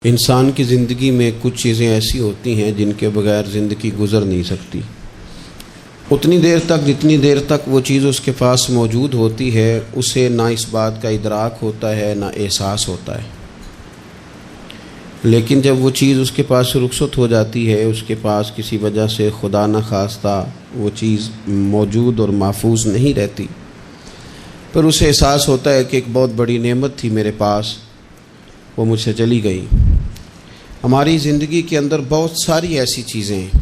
انسان کی زندگی میں کچھ چیزیں ایسی ہوتی ہیں جن کے بغیر زندگی گزر نہیں سکتی۔ اتنی دیر تک جتنی دیر تک وہ چیز اس کے پاس موجود ہوتی ہے اسے نہ اس بات کا ادراک ہوتا ہے نہ احساس ہوتا ہے، لیکن جب وہ چیز اس کے پاس سے رخصت ہو جاتی ہے، اس کے پاس کسی وجہ سے خدا نہ خواستہ وہ چیز موجود اور محفوظ نہیں رہتی، پھر اسے احساس ہوتا ہے کہ ایک بہت بڑی نعمت تھی میرے پاس، وہ مجھ سے چلی گئی۔ ہماری زندگی کے اندر بہت ساری ایسی چیزیں ہیں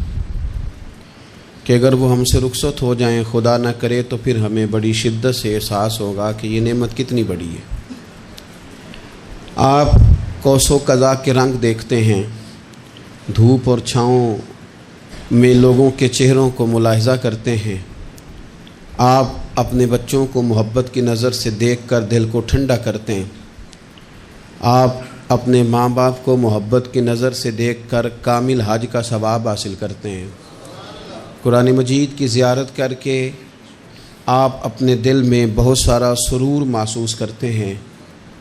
کہ اگر وہ ہم سے رخصت ہو جائیں، خدا نہ کرے، تو پھر ہمیں بڑی شدت سے احساس ہوگا کہ یہ نعمت کتنی بڑی ہے۔ آپ کوس و قزح کے رنگ دیکھتے ہیں، دھوپ اور چھاؤں میں لوگوں کے چہروں کو ملاحظہ کرتے ہیں، آپ اپنے بچوں کو محبت کی نظر سے دیکھ کر دل کو ٹھنڈا کرتے ہیں، آپ اپنے ماں باپ کو محبت کی نظر سے دیکھ کر کامل حج کا ثواب حاصل کرتے ہیں، قرآن مجید کی زیارت کر کے آپ اپنے دل میں بہت سارا سرور محسوس کرتے ہیں،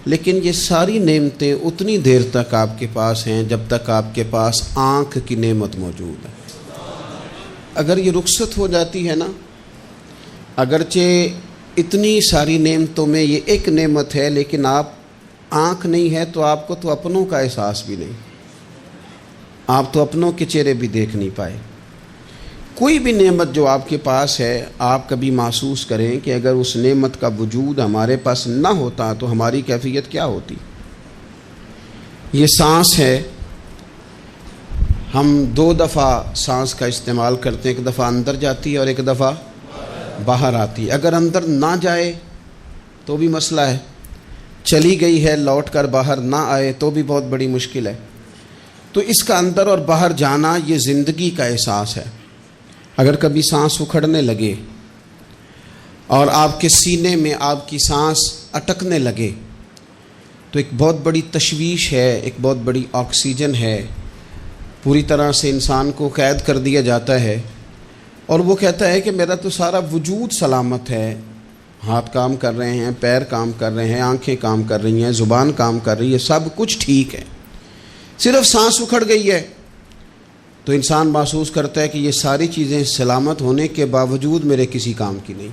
لیکن یہ ساری نعمتیں اتنی دیر تک آپ کے پاس ہیں جب تک آپ کے پاس آنکھ کی نعمت موجود ہے۔ اگر یہ رخصت ہو جاتی ہے نا، اگرچہ اتنی ساری نعمتوں میں یہ ایک نعمت ہے، لیکن آپ آنکھ نہیں ہے تو آپ کو تو اپنوں کا احساس بھی نہیں، آپ تو اپنوں کے چہرے بھی دیکھ نہیں پائے۔ کوئی بھی نعمت جو آپ کے پاس ہے، آپ کبھی محسوس کریں کہ اگر اس نعمت کا وجود ہمارے پاس نہ ہوتا تو ہماری کیفیت کیا ہوتی۔ یہ سانس ہے، ہم دو دفعہ سانس کا استعمال کرتے ہیں، ایک دفعہ اندر جاتی ہے اور ایک دفعہ باہر آتی ہے۔ اگر اندر نہ جائے تو بھی مسئلہ ہے، چلی گئی ہے لوٹ کر باہر نہ آئے تو بھی بہت بڑی مشکل ہے۔ تو اس کا اندر اور باہر جانا یہ زندگی کا احساس ہے۔ اگر کبھی سانس اکھڑنے لگے اور آپ کے سینے میں آپ کی سانس اٹکنے لگے تو ایک بہت بڑی تشویش ہے، ایک بہت بڑی آکسیجن ہے، پوری طرح سے انسان کو قید کر دیا جاتا ہے، اور وہ کہتا ہے کہ میرا تو سارا وجود سلامت ہے، ہاتھ کام کر رہے ہیں، پیر کام کر رہے ہیں، آنکھیں کام کر رہی ہیں، زبان کام کر رہی ہے، سب کچھ ٹھیک ہے، صرف سانس اکھڑ گئی ہے۔ تو انسان محسوس کرتا ہے کہ یہ ساری چیزیں سلامت ہونے کے باوجود میرے کسی کام کی نہیں۔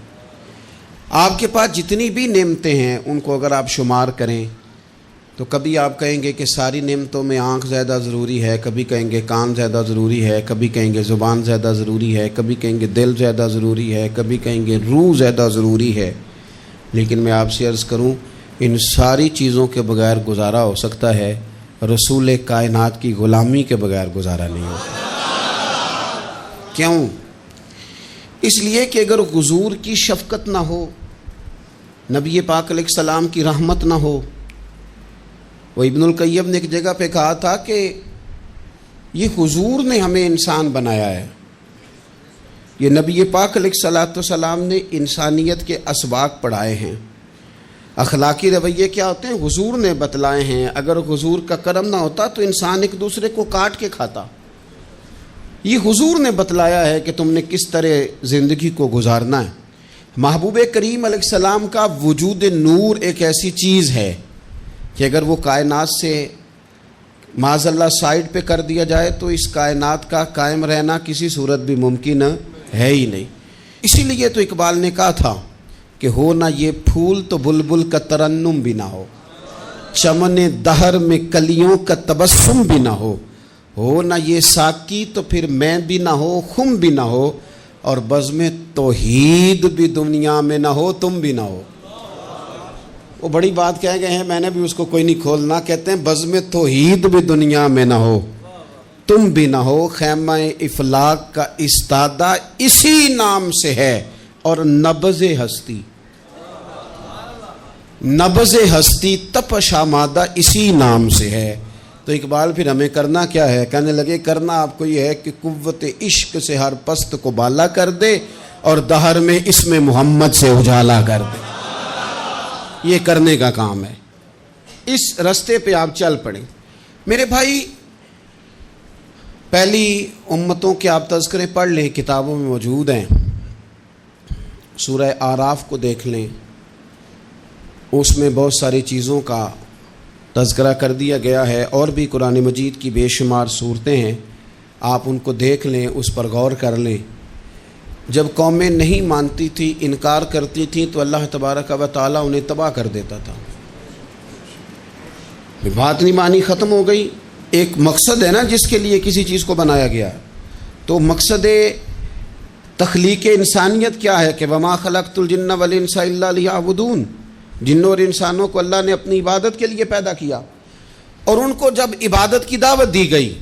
آپ کے پاس جتنی بھی نعمتیں ہیں ان کو اگر آپ شمار کریں تو کبھی آپ کہیں گے کہ ساری نعمتوں میں آنکھ زیادہ ضروری ہے، کبھی کہیں گے کان زیادہ ضروری ہے، کبھی کہیں گے زبان زیادہ ضروری ہے، کبھی کہیں گے دل زیادہ ضروری ہے، کبھی کہیں گے روح زیادہ ضروری ہے، لیکن میں آپ سے عرض کروں ان ساری چیزوں کے بغیر گزارا ہو سکتا ہے، رسول کائنات کی غلامی کے بغیر گزارا نہیں ہوتا۔ کیوں؟ اس لیے کہ اگر حضور کی شفقت نہ ہو، نبی پاک علیہ السلام کی رحمت نہ ہو، وہ ابن القیم نے ایک جگہ پہ کہا تھا کہ یہ حضور نے ہمیں انسان بنایا ہے، یہ نبی پاک علیہ السلام نے انسانیت کے اسباق پڑھائے ہیں، اخلاقی رویے کیا ہوتے ہیں حضور نے بتلائے ہیں، اگر حضور کا کرم نہ ہوتا تو انسان ایک دوسرے کو کاٹ کے کھاتا۔ یہ حضور نے بتلایا ہے کہ تم نے کس طرح زندگی کو گزارنا ہے۔ محبوب کریم علیہ السلام کا وجود نور ایک ایسی چیز ہے کہ اگر وہ کائنات سے معاذ اللہ سائڈ پہ کر دیا جائے تو اس کائنات کا قائم رہنا کسی صورت بھی ممکن ہے ہی نہیں۔ اسی لیے تو اقبال نے کہا تھا کہ ہو نہ یہ پھول تو بلبل کا ترنم بھی نہ ہو، چمن دہر میں کلیوں کا تبسم بھی نہ ہو نہ یہ ساقی تو پھر میں بھی نہ ہو، خم بھی نہ ہو، اور بزم توحید بھی دنیا میں نہ ہو، تم بھی نہ ہو۔ وہ بڑی بات کہہ گئے ہیں، میں نے بھی اس کو کوئی نہیں کھولنا، کہتے ہیں بزم توحید بھی دنیا میں نہ ہو، تم بھی نہ ہو، خیمہ افلاق کا استادہ اسی نام سے ہے، اور نبض ہستی تپش آمادہ اسی نام سے ہے۔ تو اقبال پھر ہمیں کرنا کیا ہے؟ کہنے لگے کرنا آپ کو یہ ہے کہ قوت عشق سے ہر پست کو بالا کر دے اور دہر میں اسم محمد سے اجالا کر دے۔ یہ کرنے کا کام ہے، اس رستے پہ آپ چل پڑیں۔ میرے بھائی، پہلی امتوں کے آپ تذکرے پڑھ لیں، کتابوں میں موجود ہیں، سورہ اعراف کو دیکھ لیں، اس میں بہت ساری چیزوں کا تذکرہ کر دیا گیا ہے، اور بھی قرآن مجید کی بے شمار صورتیں ہیں، آپ ان کو دیکھ لیں، اس پر غور کر لیں۔ جب قومیں نہیں مانتی تھی، انکار کرتی تھیں، تو اللہ تبارک و تعالیٰ انہیں تباہ کر دیتا تھا۔ بات نہیں مانی، ختم ہو گئی۔ ایک مقصد ہے نا جس کے لیے کسی چیز کو بنایا گیا، تو مقصد تخلیق انسانیت کیا ہے کہ وما خلقت الجن والانس الا لیعبدون، جنوں اور انسانوں کو اللہ نے اپنی عبادت کے لیے پیدا کیا، اور ان کو جب عبادت کی دعوت دی گئی،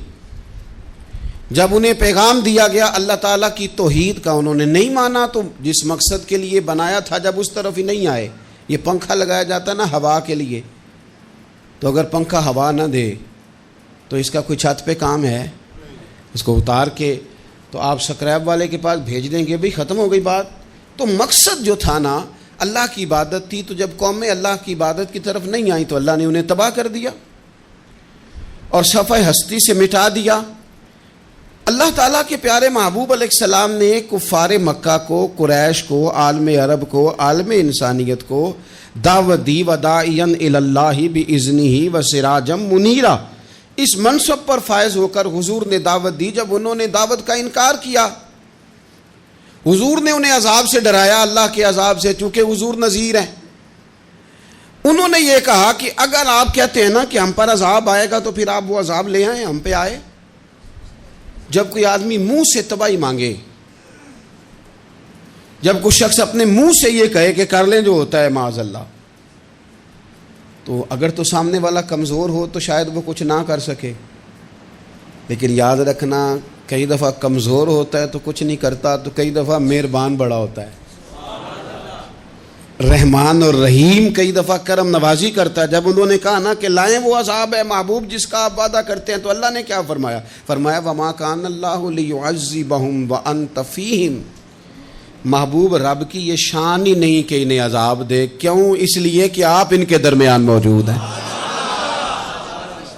جب انہیں پیغام دیا گیا اللہ تعالیٰ کی توحید کا، انہوں نے نہیں مانا، تو جس مقصد کے لیے بنایا تھا جب اس طرف ہی نہیں آئے۔ یہ پنکھا لگایا جاتا نا ہوا کے لیے، تو اگر پنکھا ہوا نہ دے تو اس کا کوئی چھت پہ کام ہے؟ اس کو اتار کے تو آپ سکریب والے کے پاس بھیج دیں گے، بھئی ختم ہو گئی بات۔ تو مقصد جو تھا نا اللہ کی عبادت تھی، تو جب قومیں اللہ کی عبادت کی طرف نہیں آئیں تو اللہ نے انہیں تباہ کر دیا اور صفحہ ہستی سے مٹا دیا۔ اللہ تعالیٰ کے پیارے محبوب علیہ السلام نے کفار مکہ کو، قریش کو، عالم عرب کو، عالم انسانیت کو دعوت دی، وداعیا الی اللہ باذنہ وسراجا منیرا۔ اس منصب پر فائز ہو کر حضور نے دعوت دی۔ جب انہوں نے دعوت کا انکار کیا، حضور نے انہیں عذاب سے ڈرایا، اللہ کے عذاب سے، چونکہ حضور نذیر ہیں۔ انہوں نے یہ کہا کہ اگر آپ کہتے ہیں نا کہ ہم پر عذاب آئے گا تو پھر آپ وہ عذاب لے آئیں، ہم پہ آئے۔ جب کوئی آدمی منہ سے تباہی مانگے، جب کوئی شخص اپنے منہ سے یہ کہے کہ کر لیں جو ہوتا ہے معاذ اللہ، تو اگر تو سامنے والا کمزور ہو تو شاید وہ کچھ نہ کر سکے، لیکن یاد رکھنا کئی دفعہ کمزور ہوتا ہے تو کچھ نہیں کرتا، تو کئی دفعہ مہربان بڑا ہوتا ہے، رحمان اور رحیم کئی دفعہ کرم نوازی کرتا ہے۔ جب انہوں نے کہا نا کہ لائیں وہ عذاب ہے محبوب جس کا آپ وعدہ کرتے ہیں، تو اللہ نے کیا فرمایا؟ فرمایا وما کان اللہ لیعذبہم وانت فیہم۔ محبوب رب کی یہ شان ہی نہیں کہ انہیں عذاب دے، کیوں؟ اس لیے کہ آپ ان کے درمیان موجود ہیں۔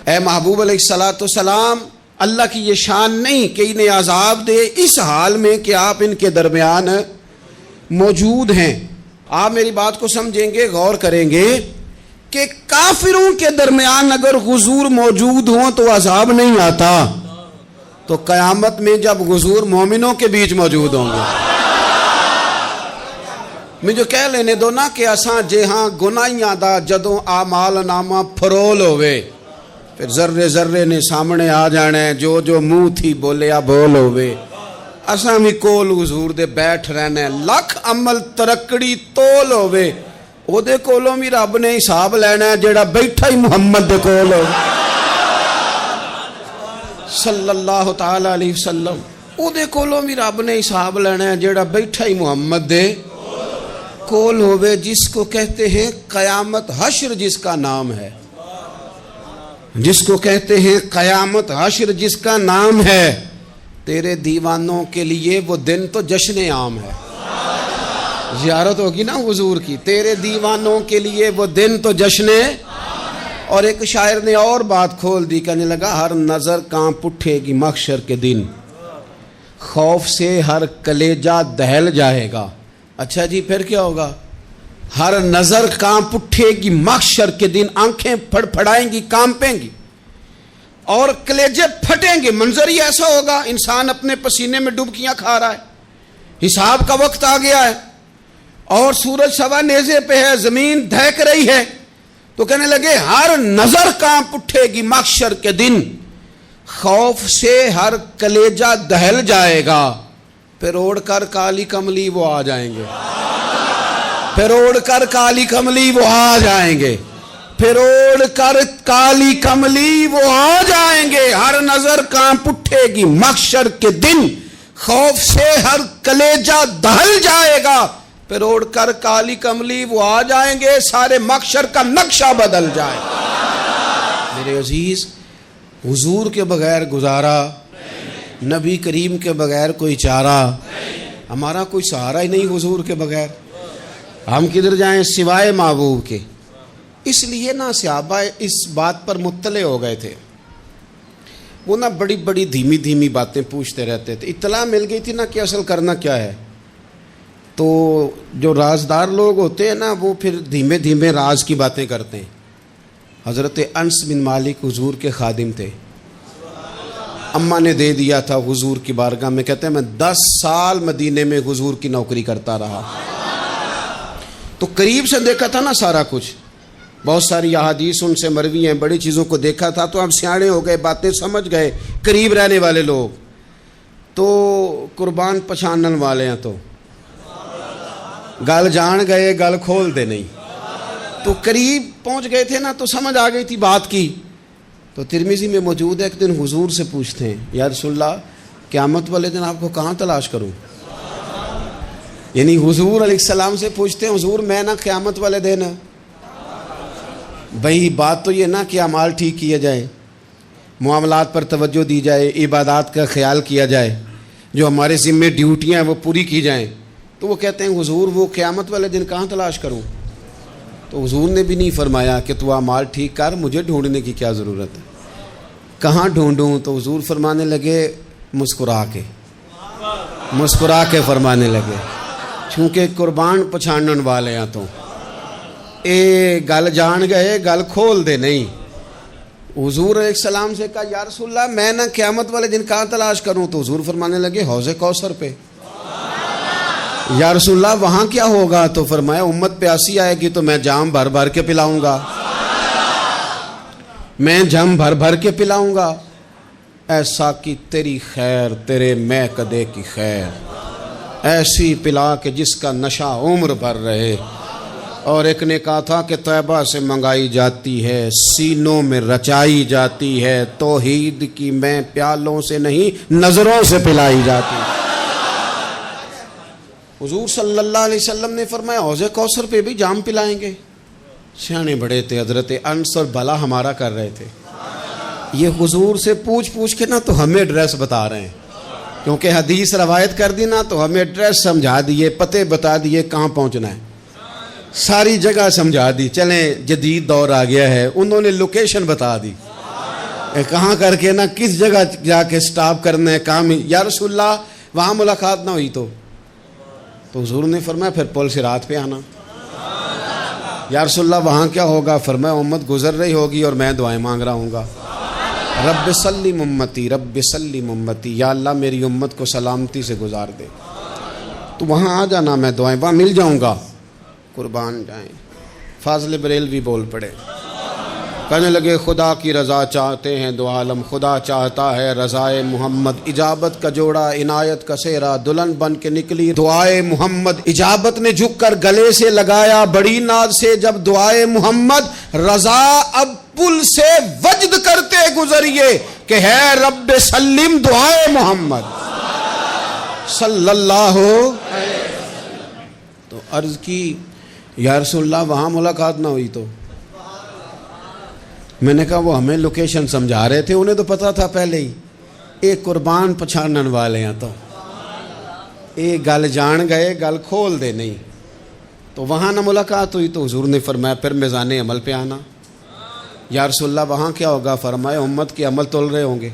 اے محبوب علیہ السلام، اللہ کی یہ شان نہیں کہ انہیں عذاب دے اس حال میں کہ آپ ان کے درمیان موجود ہیں۔ آپ میری بات کو سمجھیں گے، غور کریں گے کہ کافروں کے درمیان اگر حضور موجود ہوں تو عذاب نہیں آتا، تو قیامت میں جب حضور مومنوں کے بیچ موجود ہوں گے، مجھے کہہ لینے دو نا کہ اساں جے ہاں گناہیاں دا جدوں اعمال نامہ پھرول ہوئے، پھر ذرے ذرے نے سامنے آ جانا ہے، جو جو منہ تھی بولیا بول ہوئے، اساں بھی کول حضور دے بیٹھ رہنا ہے، لکھ عمل ترکڑی تول ہوئے، او دے کولوں بھی رب نے حساب لینا ہے جیڑا بیٹھا ہی محمد دے کول ہو صلی اللہ تعالی علیہ وسلم، او دے کولوں بھی رب نے حساب لینا ہے جیڑا بیٹھا ہی محمد دے کول ہوئے، جس کو کہتے ہیں قیامت حشر، جس کا نام ہے، جس کو کہتے ہیں قیامت حشر، جس کا نام ہے۔ تیرے دیوانوں کے لیے وہ دن تو جشن عام ہے، زیارت ہوگی نا حضور کی، تیرے دیوانوں کے لیے وہ دن تو جشن۔ اور ایک شاعر نے اور بات کھول دی، کہنے لگا ہر نظر کانپ اٹھے گی محشر کے دن، خوف سے ہر کلیجہ دہل جائے گا۔ اچھا جی پھر کیا ہوگا؟ ہر نظر کانپ اٹھے گی محشر کے دن، آنکھیں پھڑ پھڑائیں گی، کانپیں گی اور کلیجے پھٹیں گے۔ منظر ہی ایسا ہوگا، انسان اپنے پسینے میں ڈبکیاں کھا رہا ہے، حساب کا وقت آ گیا ہے اور سورج سوا نیزے پہ ہے، زمین دہک رہی ہے، تو کہنے لگے ہر نظر کانپ اٹھے گی محشر کے دن، خوف سے ہر کلیجہ دہل جائے گا، پھر اوڑھ کر کالی کملی وہ آ جائیں گے، پھر اوڑھ کر کالی کملی وہ آ جائیں گے، پھر اوڑھ کر کالی کملی وہ آ جائیں گے، ہر نظر کانپ اٹھے گی محشر کے دن، خوف سے ہر کلیجہ دہل جائے گا، پھر اوڑھ کر کالی کملی وہ آ جائیں گے، سارے محشر کا نقشہ بدل جائے گا۔ میرے عزیز، حضور کے بغیر گزارا، نبی کریم کے بغیر کوئی چارہ، ہمارا کوئی سہارا ہی نہیں حضور کے بغیر، ہم کدھر جائیں سوائے محبوب کے۔ اس لیے نا صحابہ اس بات پر مطلع ہو گئے تھے، وہ نا بڑی بڑی دھیمی دھیمی باتیں پوچھتے رہتے تھے، اطلاع مل گئی تھی نا کہ اصل کرنا کیا ہے، تو جو رازدار لوگ ہوتے ہیں نا وہ پھر دھیمے دھیمے راز کی باتیں کرتے ہیں، حضرت انس بن مالک حضور کے خادم تھے. اماں نے دے دیا تھا حضور کی بارگاہ میں. کہتے ہیں میں 10 سال مدینے میں حضور کی نوکری کرتا رہا, تو قریب سے دیکھا تھا نا سارا کچھ. بہت ساری احادیث ان سے مروی ہیں, بڑی چیزوں کو دیکھا تھا. تو اب سیانے ہو گئے, باتیں سمجھ گئے, قریب رہنے والے لوگ. تو قربان پچھانن والے ہیں, تو گل جان گئے گل کھول دے نہیں. تو قریب پہنچ گئے تھے نا, تو سمجھ آ گئی تھی بات کی. تو ترمذی میں موجود ہے, ایک دن حضور سے پوچھتے ہیں یا رسول اللہ قیامت والے دن آپ کو کہاں تلاش کروں. یعنی حضور علیہ السلام سے پوچھتے ہیں حضور میں نا قیامت والے دن, بھئی بات تو یہ نا کہ اعمال ٹھیک کیا جائے, معاملات پر توجہ دی جائے, عبادات کا خیال کیا جائے, جو ہمارے ذمے ڈیوٹیاں ہیں وہ پوری کی جائیں. تو وہ کہتے ہیں حضور وہ قیامت والے دن کہاں تلاش کروں. تو حضور نے بھی نہیں فرمایا کہ تو اعمال ٹھیک کر, مجھے ڈھونڈنے کی کیا ضرورت ہے, کہاں ڈھونڈوں. تو حضور فرمانے لگے مسکرا کے فرمانے لگے, چونکہ قربان پچھانن والے ہیں تو اے گل جان گئے گل کھول دے نہیں. حضور علیہ السلام سے کہا یا رسول اللہ میں نہ قیامت والے دن کہاں تلاش کروں. تو حضور فرمانے لگے حوض کوثر پہ. یا رسول اللہ وہاں کیا ہوگا. تو فرمایا امت پیاسی آئے گی تو میں جام بھر بھر کے پلاؤں گا, میں جام بھر بھر کے پلاؤں گا. ایسا کہ تیری خیر تیرے میں کدے کی خیر, ایسی پلا کہ جس کا نشہ عمر بھر رہے. اور ایک نے کہا تھا کہ طیبہ سے منگائی جاتی ہے, سینوں میں رچائی جاتی ہے, توحید کی میں پیالوں سے نہیں نظروں سے پلائی جاتی. حضور صلی اللہ علیہ وسلم نے فرمایا حوض کوثر پہ بھی جام پلائیں گے. سیانے بڑے تھے حضرت انس, اور بھلا ہمارا کر رہے تھے. یہ حضور سے پوچھ کے نا تو ہمیں ایڈریس بتا رہے ہیں, کیونکہ حدیث روایت کر دی نا تو ہمیں ایڈریس سمجھا دیے, پتے بتا دیے کہاں پہنچنا ہے, ساری جگہ سمجھا دی. چلیں جدید دور آ گیا ہے, انہوں نے لوکیشن بتا دی کہاں کر کے نا کس جگہ جا کے سٹاپ کرنا ہے کام. یا رسول اللہ وہاں ملاقات نہ ہوئی تو حضور نے فرمایا پھر پل صراط پہ آنا. یا رسول اللہ وہاں کیا ہوگا. فرمایا امت گزر رہی ہوگی اور میں دعائیں مانگ رہا ہوں گا, رب سلم امتی رب سلم امتی, یا اللہ میری امت کو سلامتی سے گزار دے. تو وہاں آ جانا, میں دعائیں وہاں مل جاؤں گا. قربان جائیں. فاضل بریلوی بول پڑے, کہنے لگے خدا کی رضا چاہتے ہیں دو عالم, خدا چاہتا ہے رضائے محمد. اجابت کا جوڑا عنایت کا سہرا, دلہن بن کے نکلی دعائے محمد. اجابت نے جھک کر گلے سے لگایا بڑی ناز سے جب دعائے محمد. رضا اب پل سے وجد کرتے گزریے کہ ہے رب سلم دعائے محمد صلی اللہ علیہ وسلم. تو عرض کی یا رسول اللہ وہاں ملاقات نہ ہوئی. تو میں نے کہا وہ ہمیں لوکیشن سمجھا رہے تھے, انہیں تو پتا تھا پہلے ہی. ایک قربان پچھانن والے ہیں, تو ایک گل جان گئے گل کھول دے نہیں. تو وہاں نہ ملاقات ہوئی تو حضور نے فرمایا پھر میزان عمل پہ آنا. یا رسول اللہ وہاں کیا ہوگا. فرمایا امت کے عمل تول رہے ہوں گے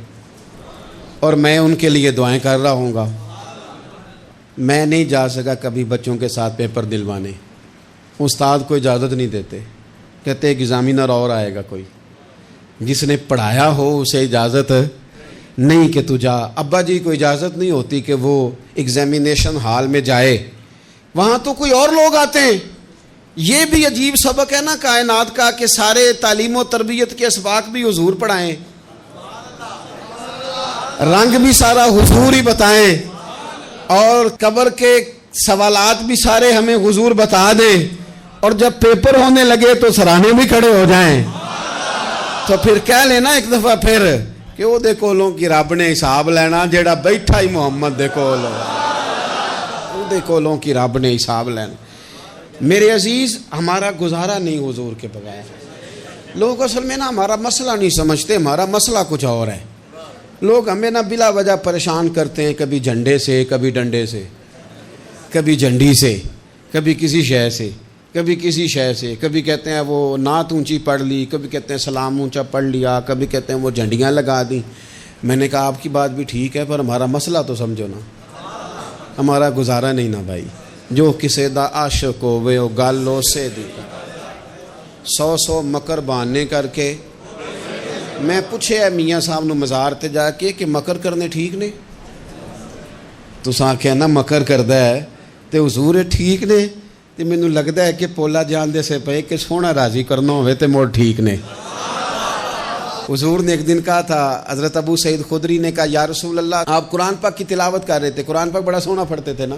اور میں ان کے لیے دعائیں کر رہا ہوں گا. میں نہیں جا سکا کبھی بچوں کے ساتھ پیپر دلوانے, استاد کو اجازت نہیں دیتے, کہتے ایک ایگزامینر اور آئے گا کوئی, جس نے پڑھایا ہو اسے اجازت نہیں کہ تو جا. ابا جی کو اجازت نہیں ہوتی کہ وہ ایگزامینیشن ہال میں جائے, وہاں تو کوئی اور لوگ آتے ہیں. یہ بھی عجیب سبق ہے نا کائنات کا کہ سارے تعلیم و تربیت کے اسباق بھی حضور پڑھائیں, رنگ بھی سارا حضور ہی بتائیں, اور قبر کے سوالات بھی سارے ہمیں حضور بتا دیں, اور جب پیپر ہونے لگے تو سرانے بھی کھڑے ہو جائیں. تو پھر کہہ لینا ایک دفعہ پھر کہ وہ دے کولوں کی رب نے حساب لینا, جیڑا بیٹھا ہی محمد دے کول, وہ دے کولوں کی رب نے حساب لینا. میرے عزیز ہمارا گزارا نہیں حضور کے بغیر. لوگ اصل میں نا ہمارا مسئلہ نہیں سمجھتے, ہمارا مسئلہ کچھ اور ہے. لوگ ہمیں نا بلا وجہ پریشان کرتے ہیں, کبھی جھنڈے سے, کبھی ڈنڈے سے, کبھی جھنڈی سے, کبھی کسی شے سے, کبھی کسی شے سے. کبھی کہتے ہیں وہ نعت اونچی پڑھ لی, کبھی کہتے ہیں سلام اونچا پڑھ لیا, کبھی کہتے ہیں وہ جھنڈیاں لگا دیں. میں نے کہا آپ کی بات بھی ٹھیک ہے, پر ہمارا مسئلہ تو سمجھو نا, ہمارا گزارا نہیں نا بھائی. جو کسے دا عاشق ہوئے او گالو سے دی. 100 مکر بہانے کر کے میں پوچھے میاں صاحب نو مزار تے جا کے کہ مکر کرنے ٹھیک نے؟ تساں آکھیا نا مکر کردا ہے تے حضور ٹھیک نے؟ تے مینوں لگدا ہے کہ پولا جان دے سے پے کہ سونا راضی کرنا ہوئے تے موڑ ٹھیک نے۔ حضور نے ایک دن کہا تھا، حضرت ابو سعید خدری نے کہا یا رسول اللہ آپ قرآن پاک کی تلاوت کر رہے تھے، قرآن پاک بڑا سونا پڑھتے تھے نا؟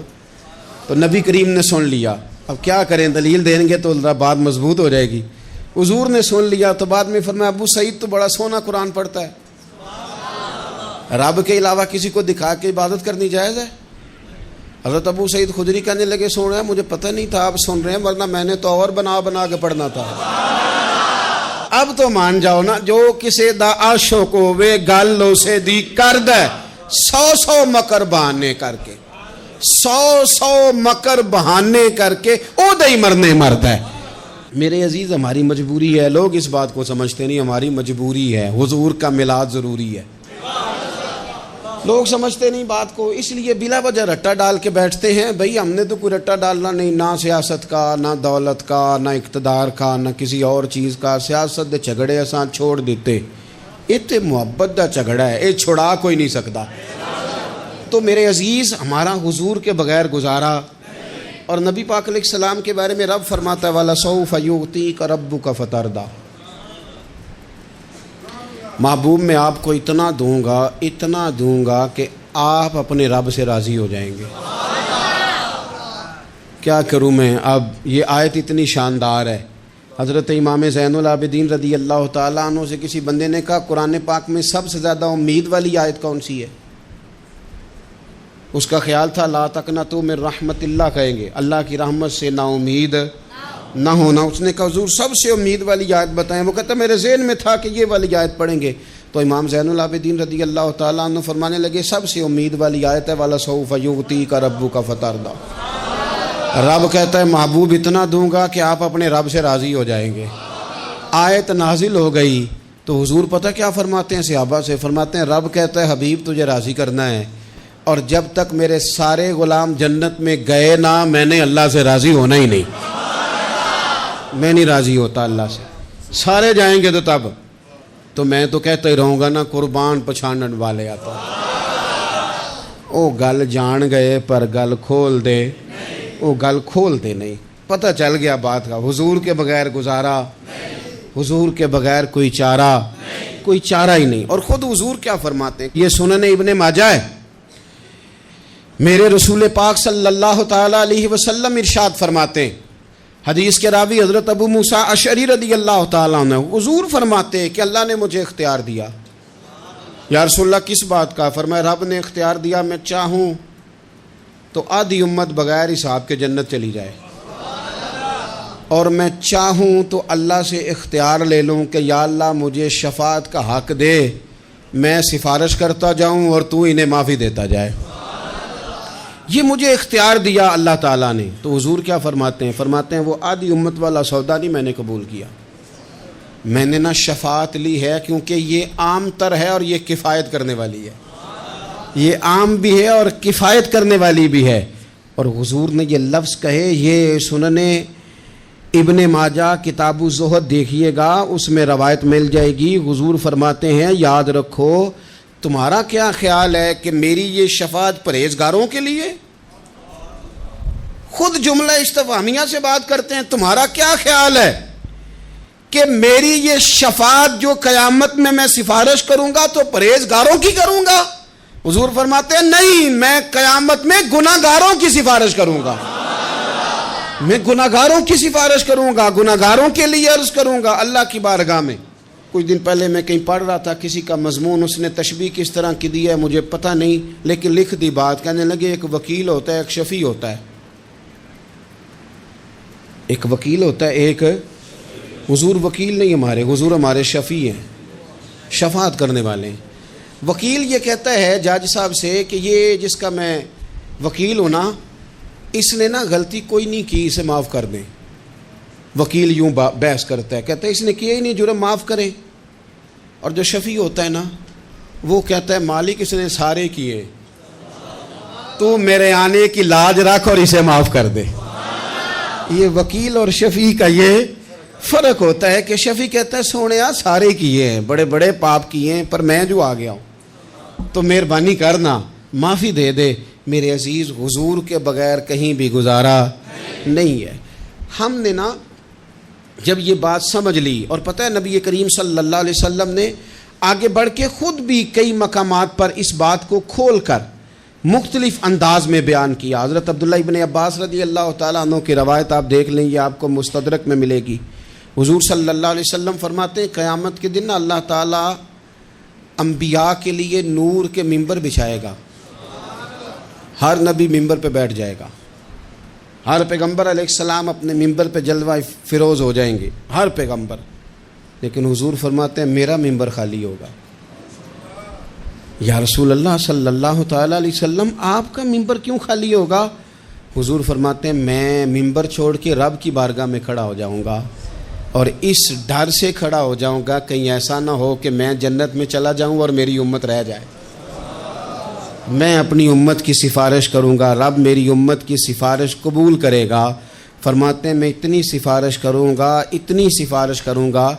تو نبی کریم نے سن لیا، اب کیا کریں، دلیل دیں گے تو بات مضبوط ہو جائے گی۔ حضور نے سن لیا تو بعد میں فرمایا ابو سعید تو بڑا سونا قرآن پڑھتا ہے، رب کے علاوہ کسی کو دکھا کے عبادت کرنی جائز ہے؟ حضرت ابو سعید خدری کہنے لگے سن رہے ہیں، مجھے پتہ نہیں تھا آپ سن رہے ہیں، ورنہ میں نے تو اور بنا بنا کے پڑھنا تھا۔ اب تو مان جاؤ نا، جو کسے دا عاشق ہوئے گل اسے دی کرد ہے، 100 مکر بہانے کر کے، 100 مکر بہانے کر کے او دہی مرنے مرد ہے۔ میرے عزیز ہماری مجبوری ہے، لوگ اس بات کو سمجھتے نہیں، ہماری مجبوری ہے، حضور کا میلاد ضروری ہے، لوگ سمجھتے نہیں بات کو، اس لیے بلا وجہ رٹا ڈال کے بیٹھتے ہیں۔ بھئی ہم نے تو کوئی رٹا ڈالنا نہیں، نہ سیاست کا، نہ دولت کا، نہ اقتدار کا، نہ کسی اور چیز کا۔ سیاست دے جھگڑے اساں چھوڑ دیتے، یہ تے محبت دا جھگڑا ہے، یہ چھڑا کوئی نہیں سکتا۔ تو میرے عزیز ہمارا حضور کے بغیر گزارا، اور نبی پاک علیہ السلام کے بارے میں رب فرماتا ہے وَلَسَوْفَ يُعْطِيكَ رَبُّكَ فَتَرْضَىٰ، محبوب میں آپ کو اتنا دوں گا کہ آپ اپنے رب سے راضی ہو جائیں گے۔ کیا کروں میں اب، یہ آیت اتنی شاندار ہے۔ حضرت امام زین العابدین رضی اللہ تعالیٰ عنہ سے کسی بندے نے کہا قرآن پاک میں سب سے زیادہ امید والی آیت کون سی ہے؟ اس کا خیال تھا لا تقنطوا من رحمت اللہ کہیں گے، اللہ کی رحمت سے نا امید نہ ہونا۔ اس نے کہا حضور سب سے امید والی آیت بتائیں، وہ کہتا میرے ذہن میں تھا کہ یہ والی آیت پڑھیں گے۔ تو امام زین العابدین رضی اللہ تعالیٰ عنہ فرمانے لگے سب سے امید والی آیت ہے وَلَسَوْفَ يُعْطِيكَ رَبُّكَ فَتَرْضَىٰ، رب کہتا ہے محبوب اتنا دوں گا کہ آپ اپنے رب سے راضی ہو جائیں گے۔ آیت نازل ہو گئی تو حضور پتہ کیا فرماتے ہیں صحابہ سے؟ فرماتے ہیں رب کہتا ہے حبیب تجھے راضی کرنا ہے، اور جب تک میرے سارے غلام جنت میں گئے نہ میں نے اللہ سے راضی ہونا ہی نہیں، میں نہیں راضی ہوتا اللہ سے، سارے جائیں گے تو تب تو میں تو کہتا ہی رہوں گا نا قربان پچھانن والے آتا، او گل جان گئے پر گل کھول دے، او گل کھول دے نہیں، پتہ چل گیا بات کا۔ حضور کے بغیر گزارا، حضور کے بغیر کوئی چارہ ہی نہیں۔ اور خود حضور کیا فرماتے ہیں، یہ سنن ابن ماجہ ہے، میرے رسول پاک صلی اللہ تعالیٰ علیہ وسلم ارشاد فرماتے ہیں، حدیث کے راوی حضرت ابو موسیٰ اشعری رضی اللہ تعالیٰ عنہ، حضور فرماتے ہیں کہ اللہ نے مجھے اختیار دیا۔ یا رسول اللہ کس بات کا؟ فرمایا رب نے اختیار دیا میں چاہوں تو آدھی امت بغیر حساب کے جنت چلی جائے، اور میں چاہوں تو اللہ سے اختیار لے لوں کہ یا اللہ مجھے شفاعت کا حق دے، میں سفارش کرتا جاؤں اور تو انہیں معافی دیتا جائے، یہ مجھے اختیار دیا اللہ تعالیٰ نے۔ تو حضور کیا فرماتے ہیں؟ فرماتے ہیں وہ آدھی امت والا سودا نہیں میں نے قبول کیا، میں نے نہ شفاعت لی ہے کیونکہ یہ عام تر ہے اور یہ کفایت کرنے والی ہے، یہ عام بھی ہے اور کفایت کرنے والی بھی ہے۔ اور حضور نے یہ لفظ کہے، یہ سنن ابن ماجہ کتاب الزہد دیکھیے گا، اس میں روایت مل جائے گی۔ حضور فرماتے ہیں یاد رکھو تمہارا کیا خیال ہے کہ میری یہ شفاعت پرہیزگاروں کے لیے؟ خود جملہ استفہامیہ سے بات کرتے ہیں، تمہارا کیا خیال ہے کہ میری یہ شفاعت جو قیامت میں میں سفارش کروں گا تو پرہیزگاروں کی کروں گا؟ حضور فرماتے ہیں نہیں، میں قیامت میں گناہ گاروں کی سفارش کروں گا، میں گناہ گاروں کی سفارش کروں گا، گناہ گاروں کے لیے عرض کروں گا اللہ کی بارگاہ میں۔ کچھ دن پہلے میں کہیں پڑھ رہا تھا کسی کا مضمون، اس نے تشبیہ کس طرح کی دی ہے مجھے پتہ نہیں، لیکن لکھ دی بات، کہنے لگے ایک وکیل ہوتا ہے ایک شفیع ہوتا ہے، ایک وکیل ہوتا ہے ایک، حضور وکیل نہیں ہمارے، حضور ہمارے شفیع ہیں، شفاعت کرنے والے ہیں۔ وکیل یہ کہتا ہے جج صاحب سے کہ یہ جس کا میں وکیل ہوں نا اس نے نا غلطی کوئی نہیں کی، اسے معاف کر دیں۔ وکیل یوں بحث کرتا ہے، کہتا ہے اس نے کیا ہی نہیں، جرم معاف کریں۔ اور جو شفیع ہوتا ہے نا وہ کہتا ہے مالک اس نے سارے کیے، تو میرے آنے کی لاج رکھ اور اسے معاف کر دے۔ یہ وکیل اور شفیع کا یہ فرق ہوتا ہے کہ شفیع کہتا ہے سونیا سارے کیے ہیں، بڑے بڑے پاپ کیے ہیں، پر میں جو آ گیا ہوں تو مہربانی کرنا معافی دے دے۔ میرے عزیز، حضور کے بغیر کہیں بھی گزارا نہیں ہے۔ ہم نے نا جب یہ بات سمجھ لی، اور پتہ ہے نبی کریم صلی اللہ علیہ وسلم نے آگے بڑھ کے خود بھی کئی مقامات پر اس بات کو کھول کر مختلف انداز میں بیان کیا۔ حضرت عبداللہ ابن عباس رضی اللہ تعالیٰ عنہ کی روایت آپ دیکھ لیں، یہ آپ کو مستدرک میں ملے گی۔ حضور صلی اللہ علیہ وسلم فرماتے ہیں قیامت کے دن اللہ تعالیٰ انبیاء کے لیے نور کے ممبر بچھائے گا، ہر نبی ممبر پہ بیٹھ جائے گا، ہر پیغمبر علیہ السلام اپنے ممبر پہ جلوہ فروز ہو جائیں گے، ہر پیغمبر۔ لیکن حضور فرماتے ہیں میرا ممبر خالی ہوگا۔ یا رسول اللہ صلی اللہ تعالیٰ علیہ وسلم آپ کا ممبر کیوں خالی ہوگا؟ حضور فرماتے ہیں میں ممبر چھوڑ کے رب کی بارگاہ میں کھڑا ہو جاؤں گا، اور اس ڈر سے کھڑا ہو جاؤں گا کہیں ایسا نہ ہو کہ میں جنت میں چلا جاؤں اور میری امت رہ جائے۔ میں اپنی امت کی سفارش کروں گا، رب میری امت کی سفارش قبول کرے گا۔ فرماتے ہیں میں اتنی سفارش کروں گا، اتنی سفارش کروں گا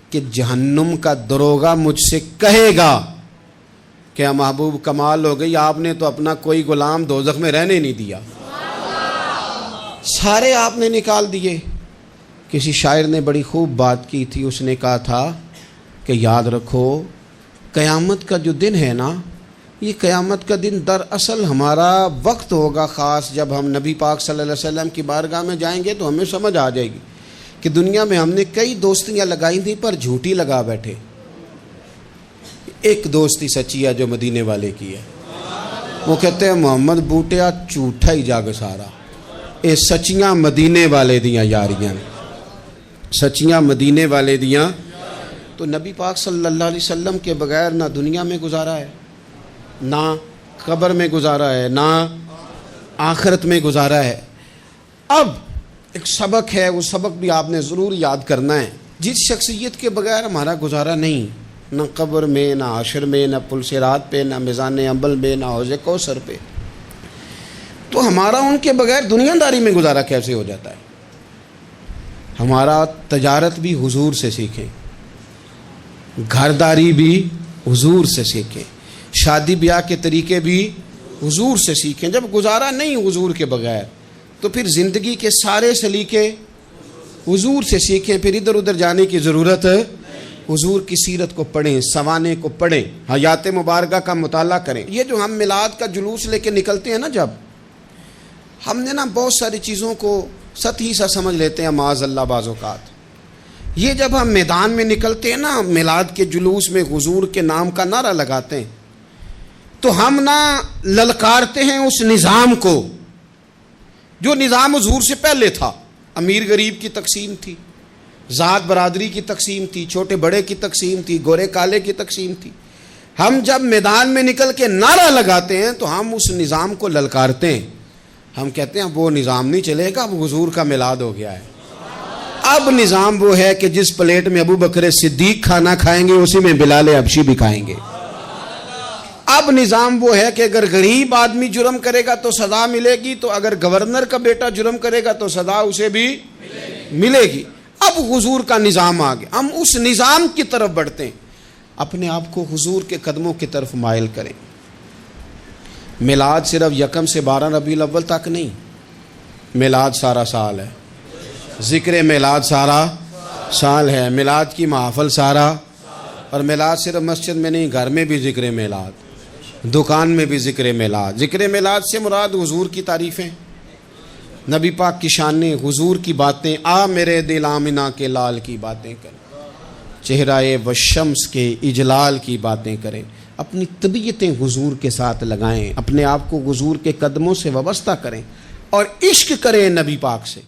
کہ جہنم کا دروغہ مجھ سے کہے گا کہ محبوب کمال ہو گئی، آپ نے تو اپنا کوئی غلام دوزخ میں رہنے نہیں دیا، سارے آپ نے نکال دیے۔ کسی شاعر نے بڑی خوب بات کی تھی، اس نے کہا تھا کہ یاد رکھو قیامت کا جو دن ہے نا، یہ قیامت کا دن دراصل ہمارا وقت ہوگا خاص، جب ہم نبی پاک صلی اللہ علیہ وسلم کی بارگاہ میں جائیں گے تو ہمیں سمجھ آ جائے گی کہ دنیا میں ہم نے کئی دوستیاں لگائی تھیں پر جھوٹی لگا بیٹھے۔ ایک دوستی سچی ہے جو مدینے والے کی ہے، وہ کہتے ہیں محمد بوٹیا جھوٹا ہی جاگ سارا، اے سچیاں مدینے والے دیاں یاریاں، سچیاں مدینے والے دیاں۔ تو نبی پاک صلی اللہ علیہ وسلم کے بغیر نہ دنیا میں گزارا ہے، نہ قبر میں گزارا ہے، نہ آخرت میں گزارا ہے۔ اب ایک سبق ہے، وہ سبق بھی آپ نے ضرور یاد کرنا ہے۔ جس شخصیت کے بغیر ہمارا گزارا نہیں، نہ قبر میں، نہ حشر میں، نہ پل صراط پہ، نہ میزان عمل میں، نہ حوض کوثر پہ، تو ہمارا ان کے بغیر دنیا داری میں گزارا کیسے ہو جاتا ہے؟ ہمارا تجارت بھی حضور سے سیکھیں، گھرداری بھی حضور سے سیکھیں، شادی بیاہ کے طریقے بھی حضور سے سیکھیں۔ جب گزارا نہیں حضور کے بغیر تو پھر زندگی کے سارے سلیقے حضور سے سیکھیں، پھر ادھر ادھر جانے کی ضرورت ہے۔ حضور کی سیرت کو پڑھیں، سوانے کو پڑھیں، حیات مبارکہ کا مطالعہ کریں۔ یہ جو ہم میلاد کا جلوس لے کے نکلتے ہیں نا، جب ہم نے نا بہت ساری چیزوں کو سطحی سا سمجھ لیتے ہیں معاذ اللہ بعض اوقات۔ یہ جب ہم میدان میں نکلتے ہیں نا، میلاد کے جلوس میں حضور کے نام کا نعرہ لگاتے ہیں، تو ہم نہ للکارتے ہیں اس نظام کو جو نظام حضور سے پہلے تھا۔ امیر غریب کی تقسیم تھی، ذات برادری کی تقسیم تھی، چھوٹے بڑے کی تقسیم تھی، گورے کالے کی تقسیم تھی۔ ہم جب میدان میں نکل کے نعرہ لگاتے ہیں تو ہم اس نظام کو للکارتے ہیں، ہم کہتے ہیں وہ نظام نہیں چلے گا، اب حضور کا میلاد ہو گیا ہے۔ اب نظام وہ ہے کہ جس پلیٹ میں ابو بکر صدیق کھانا کھائیں گے اسی میں بلال حبشی بھی کھائیں گے۔ اب نظام وہ ہے کہ اگر غریب آدمی جرم کرے گا تو سزا ملے گی، تو اگر گورنر کا بیٹا جرم کرے گا تو سزا اسے بھی ملے گی۔ اب حضور کا نظام آ گیا، ہم اس نظام کی طرف بڑھتے ہیں۔ اپنے آپ کو حضور کے قدموں کی طرف مائل کریں۔ میلاد صرف 1 سے 12 ربیع الاول تک نہیں، میلاد سارا سال ہے، ذکر میلاد سارا سال ہے، میلاد کی محفل سارا، اور میلاد صرف مسجد میں نہیں، گھر میں بھی ذکر میلاد، دکان میں بھی ذکر میلاد۔ ذکر میلاد سے مراد حضور کی تعریفیں، نبی پاک کی شانیں، حضور کی باتیں، آ میرے دل آمنہ کے لال کی باتیں کر، چہرہ والشمس کے اجلال کی باتیں کریں۔ اپنی طبیعتیں حضور کے ساتھ لگائیں، اپنے آپ کو حضور کے قدموں سے وابستہ کریں اور عشق کریں نبی پاک سے۔